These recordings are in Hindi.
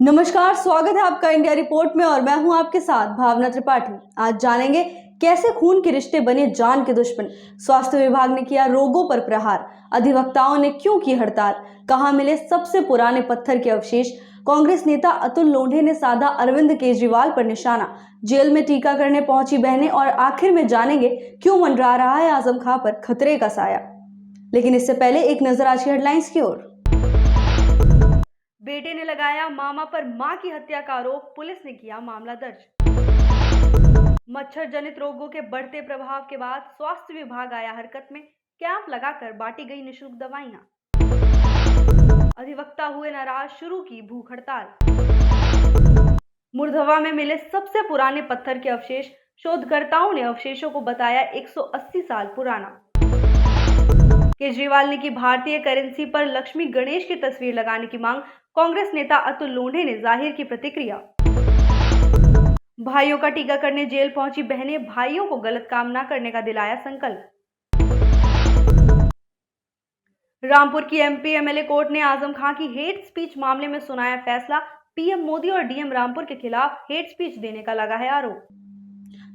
नमस्कार, स्वागत है आपका इंडिया रिपोर्ट में और मैं हूं आपके साथ भावना त्रिपाठी। आज जानेंगे कैसे खून के रिश्ते बने जान के दुश्मन। स्वास्थ्य विभाग ने किया रोगों पर प्रहार, अधिवक्ताओं ने क्यों की हड़ताल, कहां मिले सबसे पुराने पत्थर के अवशेष, कांग्रेस नेता अतुल लोंढे ने साधा अरविंद केजरीवाल पर निशाना, जेल में टीका करने पहुंची बहनें और आखिर में जानेंगे क्यों मंडरा रहा है आजम खां पर खतरे का साया। लेकिन इससे पहले एक नजर आज की हेडलाइंस की ओर। बेटे ने लगाया मामा पर मां की हत्या का आरोप, पुलिस ने किया मामला दर्ज। मच्छर जनित रोगों के बढ़ते प्रभाव के बाद स्वास्थ्य विभाग आया हरकत में, कैंप लगाकर बांटी गई निशुल्क दवाइयां। अधिवक्ता हुए नाराज, शुरू की भूख हड़ताल। मुर्धवा में मिले सबसे पुराने पत्थर के अवशेष, शोधकर्ताओं ने अवशेषों को बताया 180 साल पुराना। केजरीवाल ने की भारतीय करेंसी पर लक्ष्मी गणेश की तस्वीर लगाने की मांग, कांग्रेस नेता अतुल लोंढे ने जाहिर की प्रतिक्रिया। भाइयों का टीका करने जेल पहुंची बहनें, भाइयों को गलत काम न करने का दिलाया संकल्प। रामपुर की एमपी एमएलए कोर्ट ने आजम खां की हेट स्पीच मामले में सुनाया फैसला, पीएम मोदी और डीएम रामपुर के खिलाफ हेट स्पीच देने का लगा है आरोप।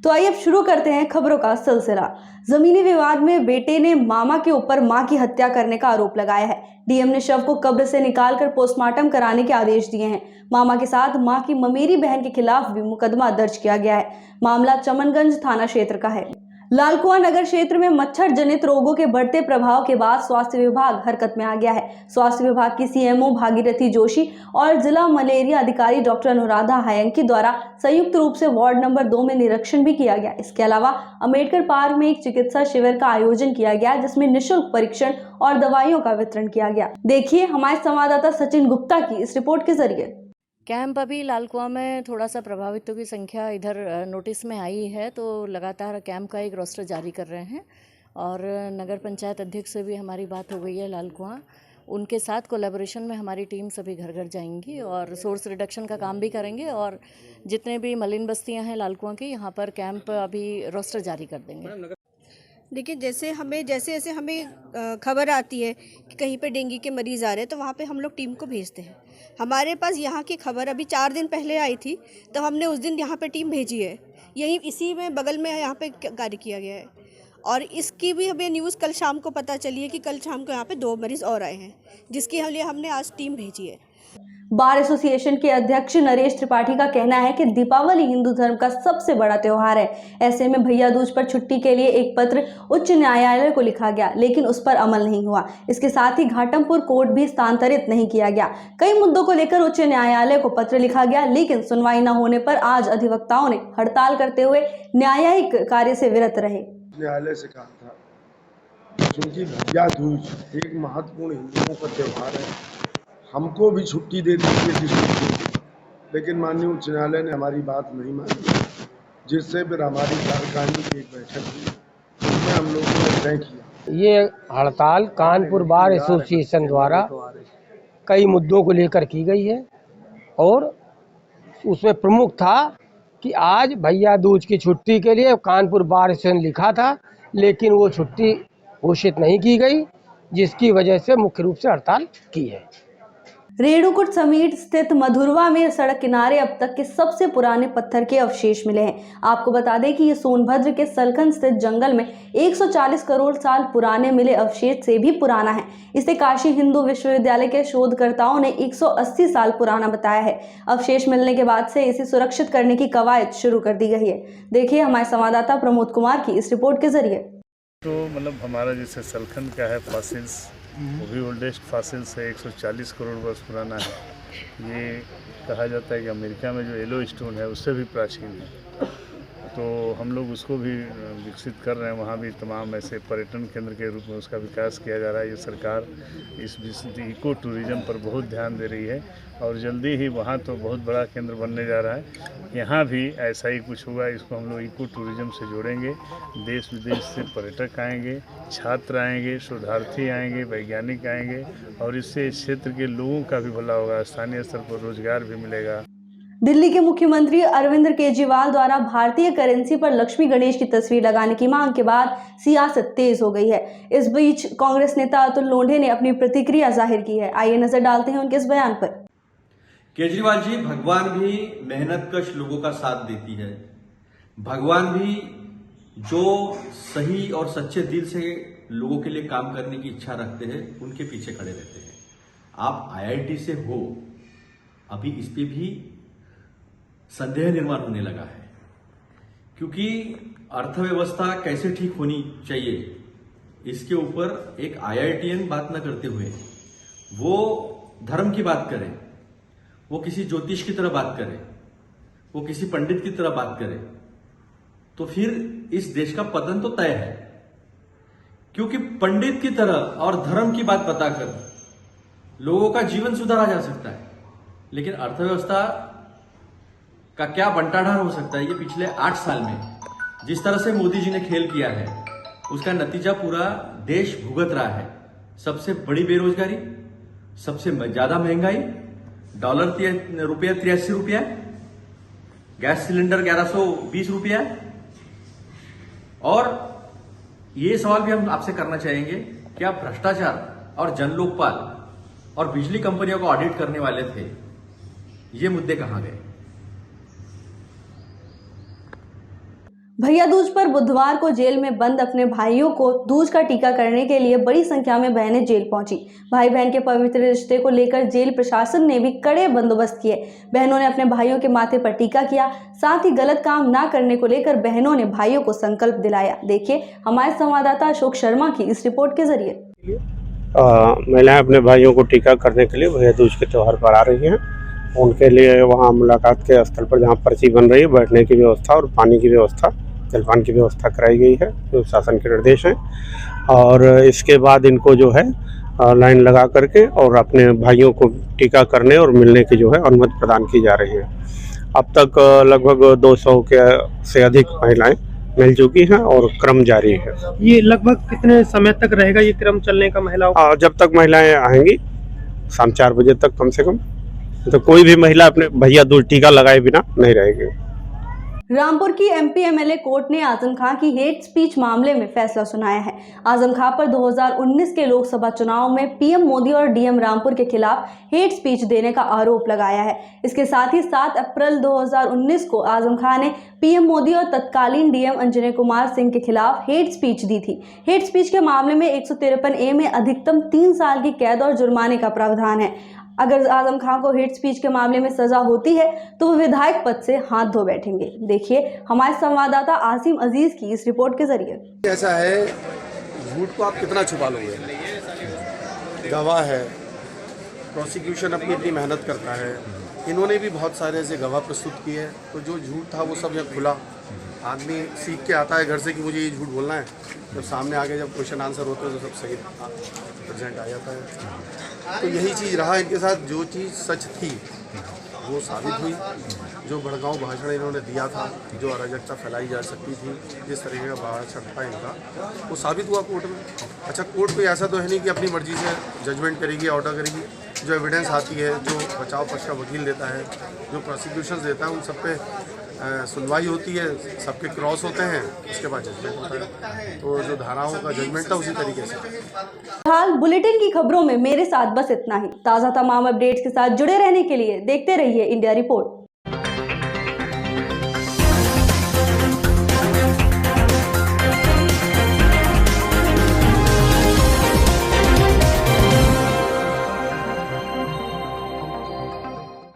तो आइए अब शुरू करते हैं खबरों का सिलसिला। जमीनी विवाद में बेटे ने मामा के ऊपर मां की हत्या करने का आरोप लगाया है। डीएम ने शव को कब्र से निकालकर पोस्टमार्टम कराने के आदेश दिए हैं। मामा के साथ मां की ममेरी बहन के खिलाफ भी मुकदमा दर्ज किया गया है। मामला चमनगंज थाना क्षेत्र का है। लालकुआं नगर क्षेत्र में मच्छर जनित रोगों के बढ़ते प्रभाव के बाद स्वास्थ्य विभाग हरकत में आ गया है। स्वास्थ्य विभाग की सीएमओ भागीरथी जोशी और जिला मलेरिया अधिकारी डॉक्टर अनुराधा हायंकी द्वारा संयुक्त रूप से वार्ड नंबर 2 में निरीक्षण भी किया गया। इसके अलावा अम्बेडकर पार्क में एक चिकित्सा शिविर का आयोजन किया गया, जिसमें निःशुल्क परीक्षण और दवाइयों का वितरण किया गया। देखिए हमारे संवाददाता सचिन गुप्ता की इस रिपोर्ट के जरिए। कैंप अभी लालकुआं में थोड़ा सा प्रभावितों की संख्या इधर नोटिस में आई है, तो लगातार कैंप का एक रोस्टर जारी कर रहे हैं और नगर पंचायत अध्यक्ष से भी हमारी बात हो गई है लालकुआं। उनके साथ कोलैबोरेशन में हमारी टीम सभी घर घर जाएंगी और सोर्स रिडक्शन का काम भी करेंगे और जितने भी मलिन बस्तियां हैं लालकुआं की, यहाँ पर कैंप अभी रोस्टर जारी कर देंगे। देखिए, जैसे जैसे हमें खबर आती है कि कहीं पे डेंगू के मरीज़ आ रहे हैं, तो वहाँ पे हम लोग टीम को भेजते हैं। हमारे पास यहाँ की खबर अभी 4 दिन पहले आई थी, तो हमने उस दिन यहाँ पे टीम भेजी है। यहीं इसी में बगल में यहाँ पे कार्य किया गया है और इसकी भी हमें न्यूज़ कल शाम को पता चली है कि कल शाम को यहाँ पे 2 मरीज़ और आए हैं, जिसके लिए हमने आज टीम भेजी है। बार एसोसिएशन के अध्यक्ष नरेश त्रिपाठी का कहना है कि दीपावली हिंदू धर्म का सबसे बड़ा त्योहार है। ऐसे में भैया दूज पर छुट्टी के लिए एक पत्र उच्च न्यायालय को लिखा गया, लेकिन उस पर अमल नहीं हुआ। इसके साथ ही घाटमपुर कोर्ट भी स्थानांतरित नहीं किया गया। कई मुद्दों को लेकर उच्च न्यायालय को पत्र लिखा गया, लेकिन सुनवाई न होने पर आज अधिवक्ताओं ने हड़ताल करते हुए न्यायिक कार्य से विरत रहे। न्यायालय से कहा था क्योंकि भैया दूज एक महत्वपूर्ण हिंदुओं का त्योहार है, हमको भी छुट्टी दे दी थी, लेकिन माननीय उच्च न्यायालय ने हमारी बात नहीं मानी, जिससे फिर हमारी कार्यकारिणी की एक बैठक हुई, उसमें हम लोगों ने तय किया। ये हड़ताल कानपुर बार एसोसिएशन द्वारा कई मुद्दों को लेकर की गई है और उसमें प्रमुख था कि आज भैया दूज की छुट्टी के लिए कानपुर बार एसोसिएशन लिखा था, लेकिन वो छुट्टी घोषित नहीं की गई, जिसकी वजह से मुख्य रूप से हड़ताल की है। रेणुकूट समीट स्थित मधुरवा में सड़क किनारे अब तक के सबसे पुराने पत्थर के अवशेष मिले हैं। आपको बता दें कि ये सोनभद्र के सलखन स्थित जंगल में 140 करोड़ साल पुराने मिले अवशेष से भी पुराना है। इसे काशी हिंदू विश्वविद्यालय के शोधकर्ताओं ने 180 साल पुराना बताया है। अवशेष मिलने के बाद से इसे सुरक्षित करने की कवायद शुरू कर दी गई है। देखिए हमारे संवाददाता प्रमोद कुमार की इस रिपोर्ट के जरिए। तो मतलब हमारा जैसे सलखन का है फॉसिल्स, वो भी ओल्डेस्ट फॉसिल्स है, 140 करोड़ वर्ष पुराना है। ये कहा जाता है कि अमेरिका में जो येलो स्टोन है उससे भी प्राचीन है, तो हम लोग उसको भी विकसित कर रहे हैं। वहाँ भी तमाम ऐसे पर्यटन केंद्र के रूप में उसका विकास किया जा रहा है। ये सरकार इस इको टूरिज़्म पर बहुत ध्यान दे रही है और जल्दी ही वहाँ तो बहुत बड़ा केंद्र बनने जा रहा है। यहाँ भी ऐसा ही कुछ होगा, इसको हम लोग इको टूरिज़्म से जोड़ेंगे। देश विदेश से पर्यटक आएंगे, छात्र आएंगे, शोधार्थी आएंगे, वैज्ञानिक आएंगे और इससे इस क्षेत्र के लोगों का भी भला होगा, स्थानीय स्तर पर रोजगार भी मिलेगा। दिल्ली के मुख्यमंत्री अरविंद केजरीवाल द्वारा भारतीय करेंसी पर लक्ष्मी गणेश की तस्वीर लगाने की मांग के बाद सियासत तेज हो गई है। इस बीच कांग्रेस नेता अतुल लोंढे ने अपनी प्रतिक्रिया जाहिर की है। आइए नजर डालते हैं उनके इस बयान पर। केजरीवाल जी, भगवान भी मेहनतकश लोगों का साथ देती है। भगवान भी जो सही और सच्चे दिल से लोगों के लिए काम करने की इच्छा रखते हैं, उनके पीछे खड़े रहते हैं। आप आईआईटी से हो, अभी इस पे भी संदेह निर्माण होने लगा है, क्योंकि अर्थव्यवस्था कैसे ठीक होनी चाहिए इसके ऊपर एक आईआईटीएन बात न करते हुए वो धर्म की बात करे, वो किसी ज्योतिष की तरह बात करे, वो किसी पंडित की तरह बात करे, तो फिर इस देश का पतन तो तय है। क्योंकि पंडित की तरह और धर्म की बात बताकर लोगों का जीवन सुधारा जा सकता है, लेकिन अर्थव्यवस्था का क्या बंटाढार हो सकता है ये पिछले 8 साल में जिस तरह से मोदी जी ने खेल किया है, उसका नतीजा पूरा देश भुगत रहा है। सबसे बड़ी बेरोजगारी, सबसे ज्यादा महंगाई, डॉलर रुपया 83 रुपया, गैस सिलेंडर 1120 रुपया। और ये सवाल भी हम आपसे करना चाहेंगे, क्या भ्रष्टाचार और जन लोकपाल और बिजली कंपनियों को ऑडिट करने वाले थे, ये मुद्दे कहां गए? भैया दूज पर बुधवार को जेल में बंद अपने भाइयों को दूज का टीका करने के लिए बड़ी संख्या में बहनें जेल पहुंची। भाई बहन के पवित्र रिश्ते को लेकर जेल प्रशासन ने भी कड़े बंदोबस्त किए। बहनों ने अपने भाइयों के माथे पर टीका किया, साथ ही गलत काम ना करने को लेकर बहनों ने भाइयों को संकल्प दिलाया। देखिए हमारे संवाददाता अशोक शर्मा की इस रिपोर्ट के जरिए। महिलाएं अपने भाइयों को टीका करने के लिए भैया दूज के त्यौहार पर आ रही हैं। उनके लिए वहाँ मुलाकात के स्थल पर जहाँ पर्ची बन रही है, बैठने की व्यवस्था और पानी की व्यवस्था, जलपान की व्यवस्था कराई गई है, जो शासन के निर्देश हैं। और इसके बाद इनको जो है लाइन लगा करके और अपने भाइयों को टीका करने और मिलने की जो है अनुमति प्रदान की जा रही है। अब तक लगभग 200 से अधिक महिलाएं मिल चुकी हैं और क्रम जारी है। ये लगभग कितने समय तक रहेगा ये क्रम चलने का महिलाओं? जब तक महिलाएं आएंगी शाम 4 बजे तक कम से कम, तो कोई भी महिला अपने भैया दूज टीका लगाए बिना नहीं रहेगी। रामपुर की एमपी एमएलए कोर्ट ने आजम खां की हेट स्पीच मामले में फैसला सुनाया है। आजम खां पर 2019 के लोकसभा चुनाव में पीएम मोदी और डीएम रामपुर के खिलाफ हेट स्पीच देने का आरोप लगाया है। इसके साथ ही 7 अप्रैल 2019 को आजम खां ने पीएम मोदी और तत्कालीन डीएम अंजनी कुमार सिंह के खिलाफ हेट स्पीच दी थी। हेट स्पीच के मामले में 153A में अधिकतम 3 साल की कैद और जुर्माने का प्रावधान है। अगर आजम खां को हेट स्पीच के मामले में सजा होती है तो वो विधायक पद से हाथ धो बैठेंगे। देखिए हमारे संवाददाता आसिम अजीज की इस रिपोर्ट के जरिए। ऐसा है, झूठ को आप कितना छुपा लोगे? गवाह है, प्रोसिक्यूशन अपनी अपनी मेहनत करता है। इन्होंने भी बहुत सारे ऐसे गवाह प्रस्तुत किए, तो जो झूठ था वो सब जब खुला, आदमी सीख के आता है घर से कि मुझे ये झूठ बोलना है, जब सामने आके जब क्वेश्चन आंसर होते हैं तो सब सही प्रेजेंट आ जाता है। तो यही चीज़ रहा इनके साथ, जो चीज़ सच थी वो साबित हुई। जो भड़काऊ भाषण इन्होंने दिया था, जो अराजकता फैलाई जा सकती थी, जिस तरीके का भाषण था इनका, वो साबित हुआ कोर्ट में। अच्छा, कोर्ट कोई ऐसा तो है नहीं कि अपनी मर्जी से जजमेंट करेगी, ऑर्डर करेगी। जो एविडेंस आती है, जो बचाव पक्ष का वकील देता है, जो प्रोसिक्यूशन देता है, उन सब पे सुनवाई होती है, सबके क्रॉस होते हैं, उसके बाद जजमेंट होता है। तो जो धाराओं का जजमेंट था उसी तरीके से। हाल बुलेटिन की खबरों में मेरे साथ बस इतना ही। ताज़ा तमाम अपडेट्स के साथ जुड़े रहने के लिए देखते रहिए इंडिया रिपोर्ट।